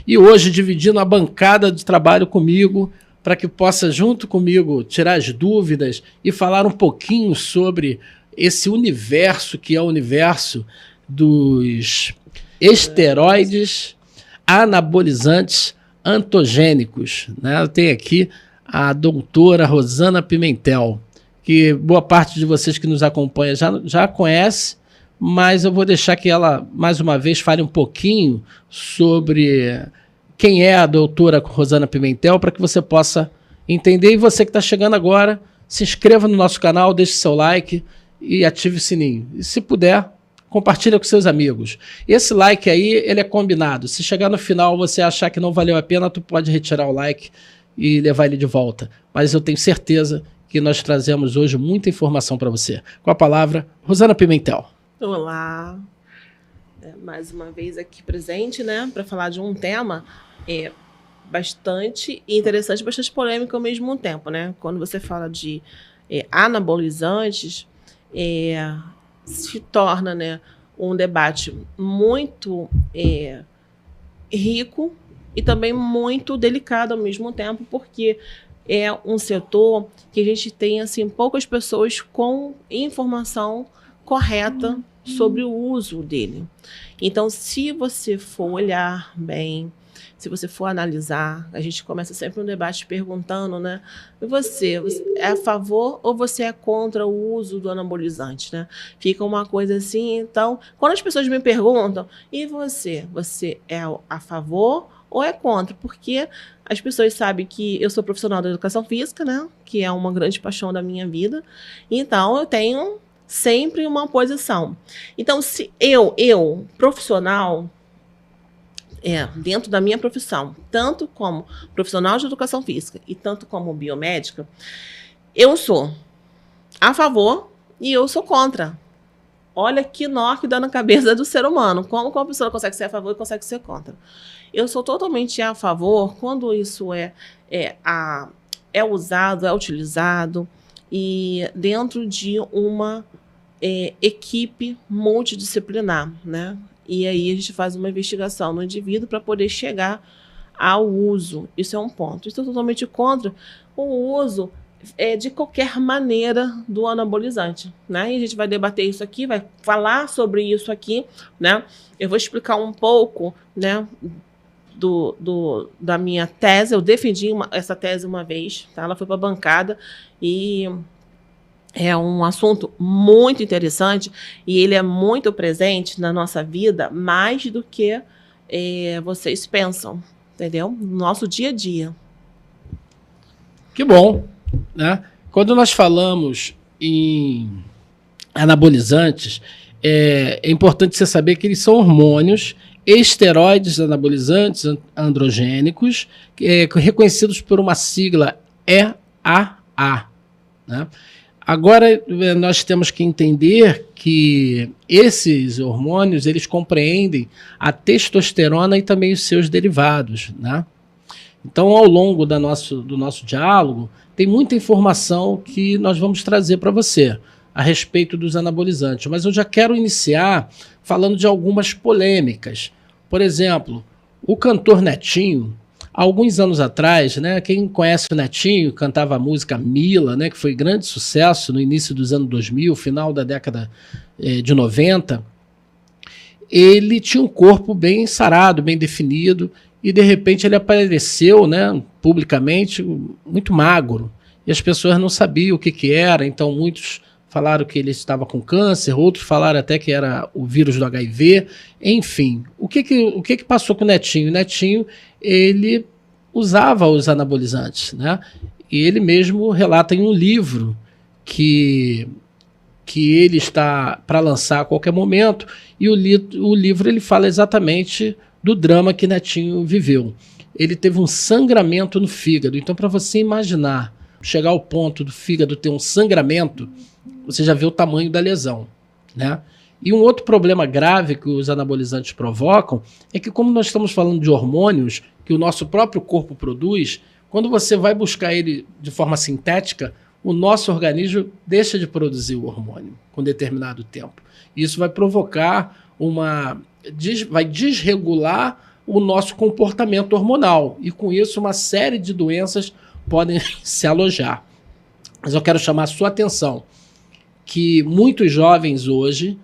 E hoje, dividindo a bancada de trabalho comigo, para que possa, junto comigo, tirar as dúvidas e falar um pouquinho sobre esse universo que é o universo dos esteroides anabolizantes antogênicos, né? Eu tenho aqui a doutora Rosana Pimentel, que boa parte de vocês que nos acompanha já conhece, mas eu vou deixar que ela, mais uma vez, fale um pouquinho sobre quem é a doutora Rosana Pimentel, para que você possa entender. E você que está chegando agora, se inscreva no nosso canal, deixe seu like e ative o sininho. E se puder, compartilha com seus amigos. Esse like aí, ele é combinado. Se chegar no final você achar que não valeu a pena, tu pode retirar o like e levar ele de volta. Mas eu tenho certeza que nós trazemos hoje muita informação para você. Com a palavra, Rosana Pimentel. Olá, mais uma vez aqui presente, né, para falar de um tema bastante interessante, bastante polêmico ao mesmo tempo, né? Quando você fala de anabolizantes, se torna, né, um debate muito rico e também muito delicado ao mesmo tempo, porque é um setor que a gente tem assim poucas pessoas com informação correta sobre o uso dele. Então, se você for olhar bem, se você for analisar, a gente começa sempre um debate perguntando, né? Você é a favor ou você é contra o uso do anabolizante, né? Fica uma coisa assim. Então, quando as pessoas me perguntam, e você? Você é a favor ou é contra? Porque as pessoas sabem que eu sou profissional da educação física, né? Que é uma grande paixão da minha vida. Então, eu tenho sempre uma posição. Então, se eu profissional, dentro da minha profissão, tanto como profissional de educação física e tanto como biomédica, eu sou a favor e eu sou contra. Olha que nó que dá na cabeça do ser humano. Como uma pessoa consegue ser a favor e consegue ser contra? Eu sou totalmente a favor quando isso é usado, é utilizado e dentro de uma equipe multidisciplinar, né? E aí a gente faz uma investigação no indivíduo para poder chegar ao uso. Isso é um ponto. Estou totalmente contra o uso de qualquer maneira do anabolizante, né? E a gente vai debater isso aqui, vai falar sobre isso aqui, né? Eu vou explicar um pouco, né, da minha tese. Eu defendi essa tese uma vez, tá? Ela foi para a bancada e é um assunto muito interessante e ele é muito presente na nossa vida, mais do que vocês pensam, entendeu? No nosso dia a dia. Que bom, né? Quando nós falamos em anabolizantes, é importante você saber que eles são hormônios, esteroides anabolizantes androgênicos, reconhecidos por uma sigla EAA, né? Agora, nós temos que entender que esses hormônios, eles compreendem a testosterona e também os seus derivados, né? Então, ao longo do nosso diálogo, tem muita informação que nós vamos trazer para você a respeito dos anabolizantes. Mas eu já quero iniciar falando de algumas polêmicas. Por exemplo, o cantor Netinho, alguns anos atrás, né, quem conhece o Netinho, cantava a música Mila, né, que foi grande sucesso no início dos anos 2000, final da década de 90, ele tinha um corpo bem sarado, bem definido, e de repente ele apareceu, né, publicamente muito magro, e as pessoas não sabiam o que era, então muitos falaram que ele estava com câncer, outros falaram até que era o vírus do HIV, enfim. O que passou com o Netinho? O Netinho, ele usava os anabolizantes, né? E ele mesmo relata em um livro que ele está para lançar a qualquer momento, e o livro ele fala exatamente do drama que Netinho viveu. Ele teve um sangramento no fígado, então para você imaginar, chegar ao ponto do fígado ter um sangramento, você já vê o tamanho da lesão, né? E um outro problema grave que os anabolizantes provocam é que, como nós estamos falando de hormônios que o nosso próprio corpo produz, quando você vai buscar ele de forma sintética, o nosso organismo deixa de produzir o hormônio com determinado tempo. Isso vai provocar vai desregular o nosso comportamento hormonal. E com isso, uma série de doenças podem se alojar. Mas eu quero chamar a sua atenção que muitos jovens hoje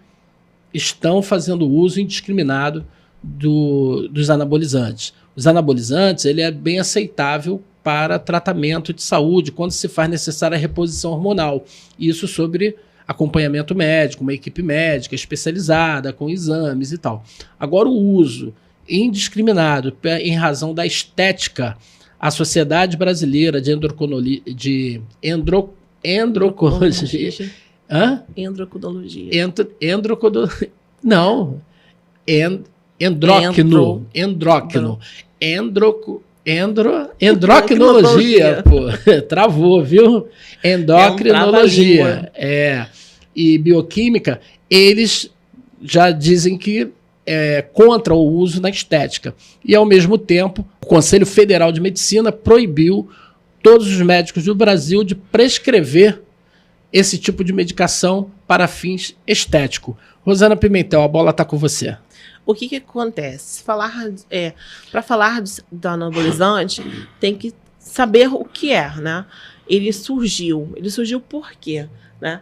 estão fazendo uso indiscriminado dos anabolizantes. Os anabolizantes, ele é bem aceitável para tratamento de saúde, quando se faz necessária a reposição hormonal. Isso sobre acompanhamento médico, uma equipe médica especializada, com exames e tal. Agora, o uso indiscriminado em razão da estética, a Sociedade Brasileira de Endocrinologia... Hã? Endocrinologia. Não. Endocrinologia, pô. Travou, viu? Endocrinologia. E bioquímica, eles já dizem que é contra o uso na estética. E, ao mesmo tempo, o Conselho Federal de Medicina proibiu todos os médicos do Brasil de prescrever esse tipo de medicação para fins estéticos. Rosana Pimentel, a bola está com você. O que acontece? Para falar do anabolizante, tem que saber o que é, né? Ele surgiu por quê? Né?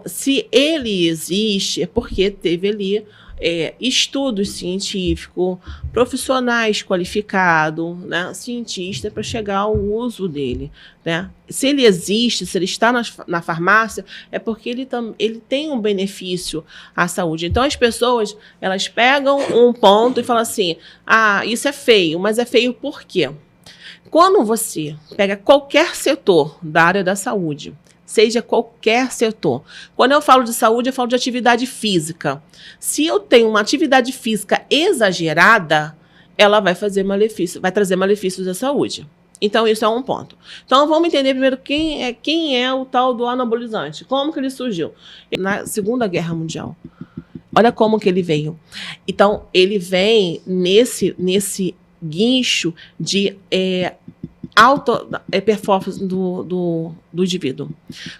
Se ele existe, é porque teve ali estudos científicos, profissionais qualificados, né, cientistas, para chegar ao uso dele. Né? Se ele existe, se ele está na farmácia, é porque ele tem um benefício à saúde. Então, as pessoas, elas pegam um ponto e falam assim, isso é feio, mas é feio por quê? Quando você pega qualquer setor da área da saúde, seja qualquer setor. Quando eu falo de saúde, eu falo de atividade física. Se eu tenho uma atividade física exagerada, ela vai trazer malefícios à saúde. Então, isso é um ponto. Então, vamos entender primeiro quem é o tal do anabolizante. Como que ele surgiu? Na Segunda Guerra Mundial. Olha como que ele veio. Então, ele vem nesse guincho de performance do indivíduo.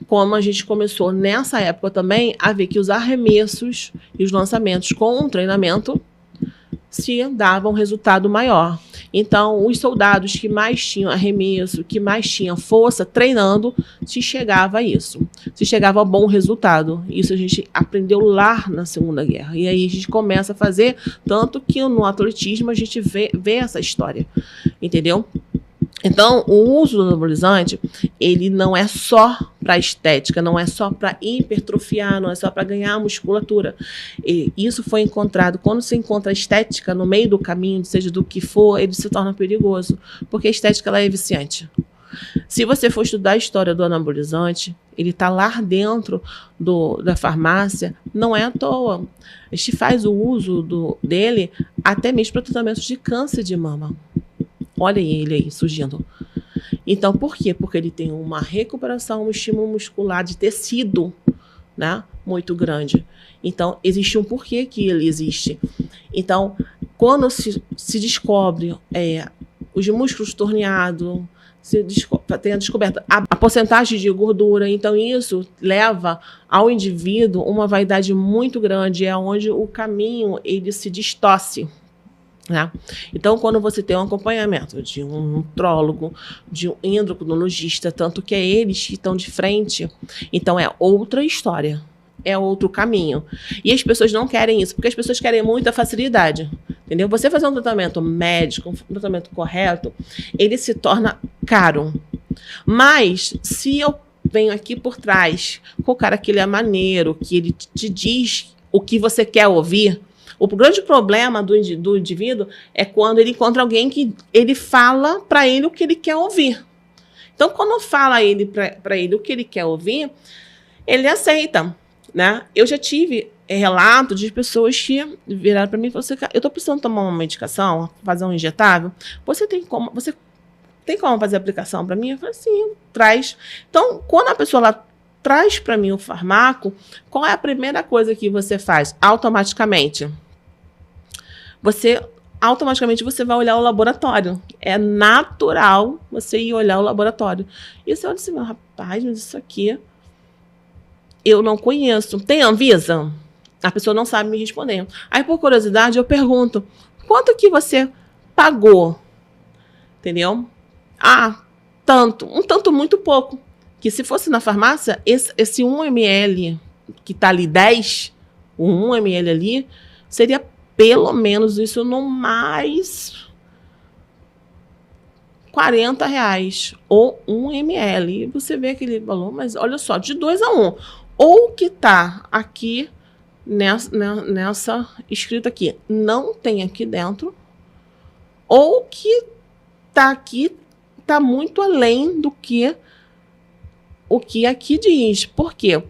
Como a gente começou nessa época também a ver que os arremessos e os lançamentos com um treinamento se davam um resultado maior. Então, os soldados que mais tinham arremesso, que mais tinham força treinando, se chegava a isso. Se chegava a bom resultado. Isso a gente aprendeu lá na Segunda Guerra. E aí a gente começa a fazer, tanto que no atletismo a gente vê essa história. Entendeu? Então, o uso do anabolizante, ele não é só para estética, não é só para hipertrofiar, não é só para ganhar musculatura. E isso foi encontrado, quando se encontra a estética no meio do caminho, seja do que for, ele se torna perigoso, porque a estética ela é viciante. Se você for estudar a história do anabolizante, ele está lá dentro da farmácia, não é à toa. A gente faz o uso dele até mesmo para tratamentos de câncer de mama. Olha ele aí surgindo. Então, por quê? Porque ele tem uma recuperação, um estímulo muscular de tecido, né, muito grande. Então, existe um porquê que ele existe. Então, quando se descobre os músculos torneados, tem a descoberta a porcentagem de gordura, então isso leva ao indivíduo uma vaidade muito grande, é onde o caminho ele se distorce. Né? Então, quando você tem um acompanhamento de um nutrólogo, de um endocrinologista, tanto que é eles que estão de frente, então é outra história, é outro caminho. E as pessoas não querem isso, porque as pessoas querem muita facilidade. Entendeu? Você fazer um tratamento médico, um tratamento correto, ele se torna caro. Mas, se eu venho aqui por trás com o cara que ele é maneiro, que ele te diz o que você quer ouvir, o grande problema do indivíduo é quando ele encontra alguém que ele fala para ele o que ele quer ouvir. Então, quando fala para ele o que ele quer ouvir, ele aceita. Né? Eu já tive relato de pessoas que viraram para mim e falaram assim, eu estou precisando tomar uma medicação, fazer um injetável, você tem como fazer a aplicação para mim? Eu falei, sim, traz. Então, quando a pessoa lá traz para mim o farmaco, qual é a primeira coisa que você faz? Automaticamente você vai olhar o laboratório. É natural você ir olhar o laboratório. E você olha assim, rapaz, mas isso aqui eu não conheço. Tem Anvisa? A pessoa não sabe me responder. Aí, por curiosidade, eu pergunto, quanto que você pagou, entendeu? Um tanto muito pouco. Que se fosse na farmácia, esse 1 ml que está ali 10, o 1 ml ali, seria pelo menos isso no mais R$40 ou 1 ml. E você vê aquele valor, mas olha só, de 2 a 1. Ou que está aqui nessa escrita aqui, não tem aqui dentro, ou que está aqui, está muito além do que o que aqui diz. Por quê?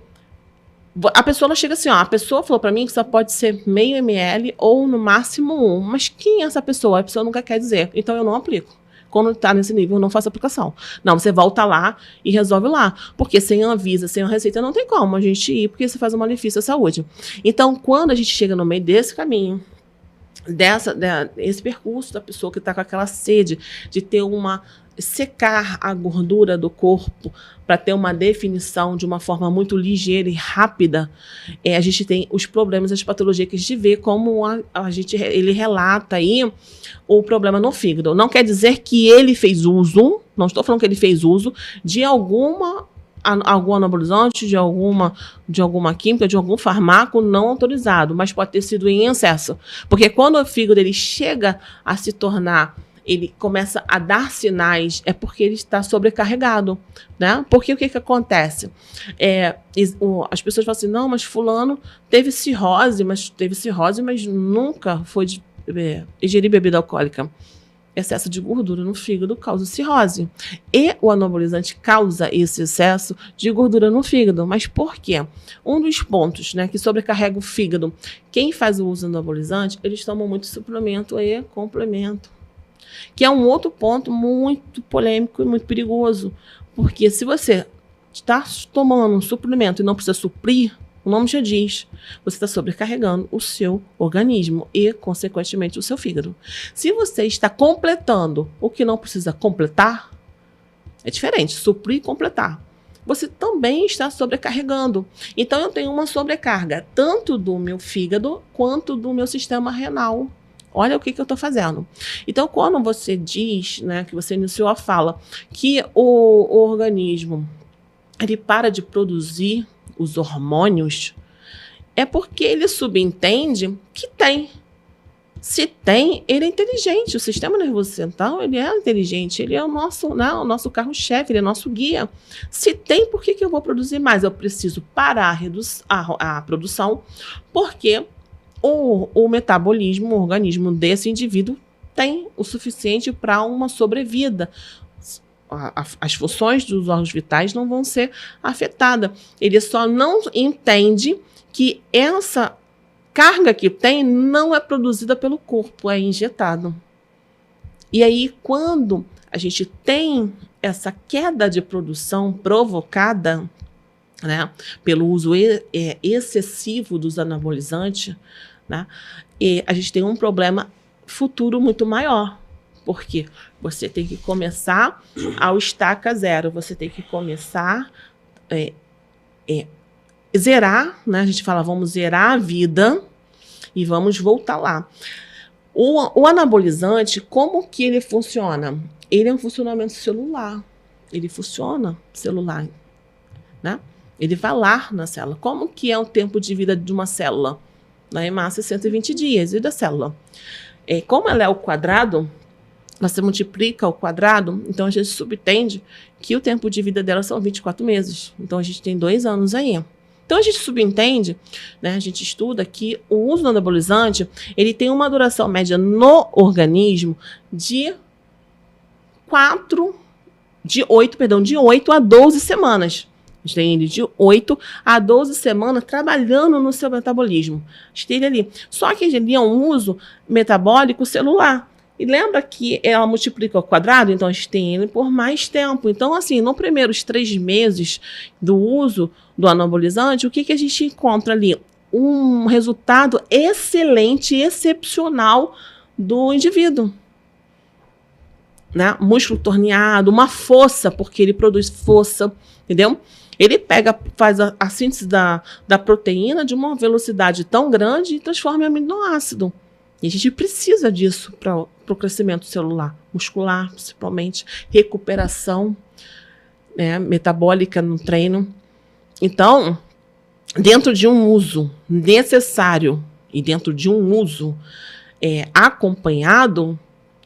A pessoa chega assim, a pessoa falou para mim que só pode ser meio ml ou no máximo 1. Mas quem é essa pessoa? A pessoa nunca quer dizer. Então eu não aplico. Quando está nesse nível, eu não faço aplicação. Não, você volta lá e resolve lá. Porque sem Anvisa, sem a receita, não tem como a gente ir, porque você faz um malefício à saúde. Então, quando a gente chega no meio desse caminho, esse percurso da pessoa que está com aquela sede de ter secar a gordura do corpo para ter uma definição de uma forma muito ligeira e rápida, a gente tem os problemas, as patologias que a gente vê, como ele relata aí o problema no fígado. Não quer dizer que ele fez uso, não estou falando que ele fez uso de algum anabolizante, de alguma química, de algum fármaco não autorizado, mas pode ter sido em excesso. Porque quando o fígado ele chega a se tornar, ele começa a dar sinais, é porque ele está sobrecarregado, né? Porque o que acontece? As pessoas falam assim, não, mas fulano teve cirrose, mas nunca foi ingerir bebida alcoólica. Excesso de gordura no fígado causa cirrose. E o anabolizante causa esse excesso de gordura no fígado. Mas por quê? Um dos pontos, né, que sobrecarrega o fígado, quem faz o uso do anabolizante, eles tomam muito suplemento e complemento. Que é um outro ponto muito polêmico e muito perigoso. Porque se você está tomando um suplemento e não precisa suprir, o nome já diz, você está sobrecarregando o seu organismo e, consequentemente, o seu fígado. Se você está completando o que não precisa completar, é diferente, suprir e completar. Você também está sobrecarregando. Então, eu tenho uma sobrecarga tanto do meu fígado quanto do meu sistema renal. Olha o que eu estou fazendo. Então, quando você diz, né, que você iniciou a fala, que o organismo ele para de produzir os hormônios, é porque ele subentende que tem. Se tem, ele é inteligente. O sistema nervoso central, ele é inteligente. Ele é o nosso carro-chefe, ele é nosso guia. Se tem, por que eu vou produzir mais? Eu preciso parar a produção, porque o metabolismo, o organismo desse indivíduo tem o suficiente para uma sobrevida. As funções dos órgãos vitais não vão ser afetadas. Ele só não entende que essa carga que tem não é produzida pelo corpo, é injetado. E aí, quando a gente tem essa queda de produção provocada, né, pelo uso excessivo dos anabolizantes, né, e a gente tem um problema futuro muito maior. Porque você tem que começar ao estaca zero, você tem que começar zerar, né? A gente fala, vamos zerar a vida e vamos voltar lá. O anabolizante, como que ele funciona? Ele é um funcionamento celular. Ele funciona celular, né? Ele vai lá na célula. Como que é o tempo de vida de uma célula? Na hemácia, 120 dias. E da célula? Como ela é ao quadrado, você multiplica ao quadrado, então a gente subentende que o tempo de vida dela são 24 meses. Então a gente tem 2 anos aí. Então a gente subentende, né, a gente estuda que o uso do anabolizante, ele tem uma duração média no organismo de 8 a 12 semanas. A gente tem ele de 8 a 12 semanas trabalhando no seu metabolismo. A gente tem ele ali. Só que ele é um uso metabólico celular. E lembra que ela multiplica ao quadrado? Então, a gente tem ele por mais tempo. Então, assim, nos primeiros 3 meses do uso do anabolizante, o que a gente encontra ali? Um resultado excelente, excepcional do indivíduo. Né? Músculo torneado, uma força, porque ele produz força, entendeu? Ele faz a síntese da proteína de uma velocidade tão grande e transforma em aminoácido. E a gente precisa disso para o crescimento celular, muscular, principalmente, recuperação, né, metabólica no treino. Então, dentro de um uso necessário e dentro de um uso acompanhado,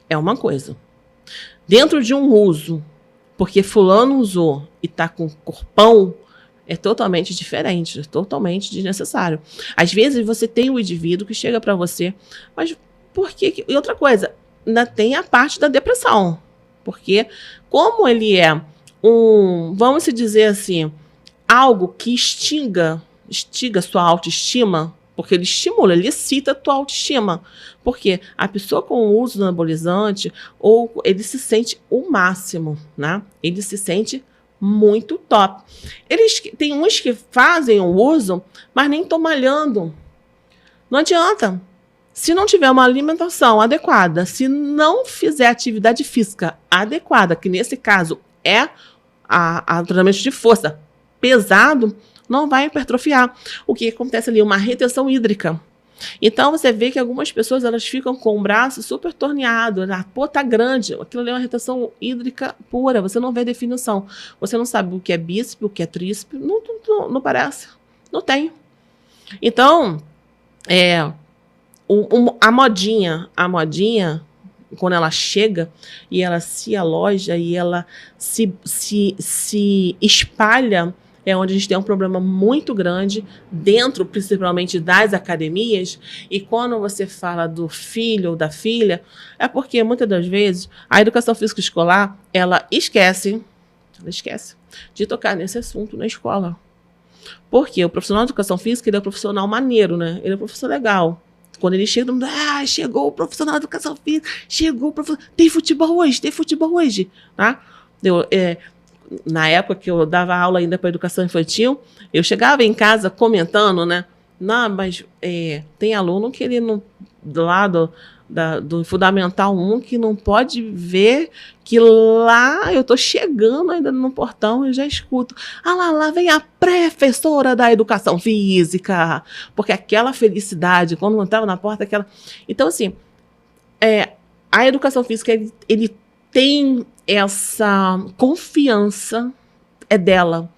é uma coisa. Dentro de um uso, porque fulano usou e está com corpão, é totalmente diferente, é totalmente desnecessário. Às vezes você tem um indivíduo que chega para você, mas por que? E outra coisa, ainda tem a parte da depressão. Porque como ele é vamos se dizer assim, algo que instiga sua autoestima, porque ele estimula, ele excita a tua autoestima. Porque a pessoa com o uso do anabolizante, ou ele se sente o máximo, né? Ele se sente muito top. Tem uns que fazem o uso, mas nem estão malhando. Não adianta. Se não tiver uma alimentação adequada, se não fizer atividade física adequada, que nesse caso é a treinamento de força pesado, não vai hipertrofiar. O que acontece ali? Uma retenção hídrica. Então, você vê que algumas pessoas elas ficam com o braço super torneado, tá grande. Aquilo ali é uma retenção hídrica pura, você não vê definição. Você não sabe o que é bíceps, o que é tríceps, não parece. Não tem. Então, a modinha, quando ela chega e ela se aloja e ela se espalha, é onde a gente tem um problema muito grande dentro, principalmente das academias. E quando você fala do filho ou da filha, é porque muitas das vezes a educação física escolar, ela esquece de tocar nesse assunto na escola. Porque o profissional de educação física, ele é um profissional maneiro, né? Ele é um profissional legal. Quando ele chega, chegou o profissional de educação física, chegou o profissional, tem futebol hoje, tá? Na época que eu dava aula ainda para educação infantil, eu chegava em casa comentando, né? Não, mas tem aluno que ele não, do Fundamental 1 que não pode ver que lá eu estou chegando ainda no portão e já escuto. Lá vem a professora da educação física. Porque aquela felicidade, quando eu estava na porta, aquela... Então, assim, a educação física, ele tem essa confiança, dela,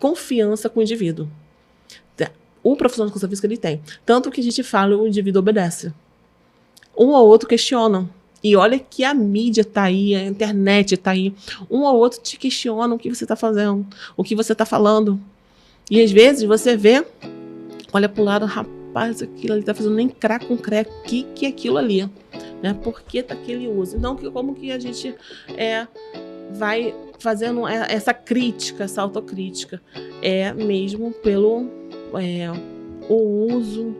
confiança com o indivíduo. O profissional de educação física, ele tem. Tanto que a gente fala, o indivíduo obedece. Um ou outro questionam. E olha que a mídia está aí, a internet está aí. Um ou outro te questiona o que você está fazendo, o que você está falando. E às vezes você vê, olha para o lado, rapaz, aquilo ali está fazendo nem crack com crack. O que é aquilo ali? Né? Por que tá aquele uso? Então, como que a gente vai fazendo essa crítica, essa autocrítica? É mesmo pelo o uso,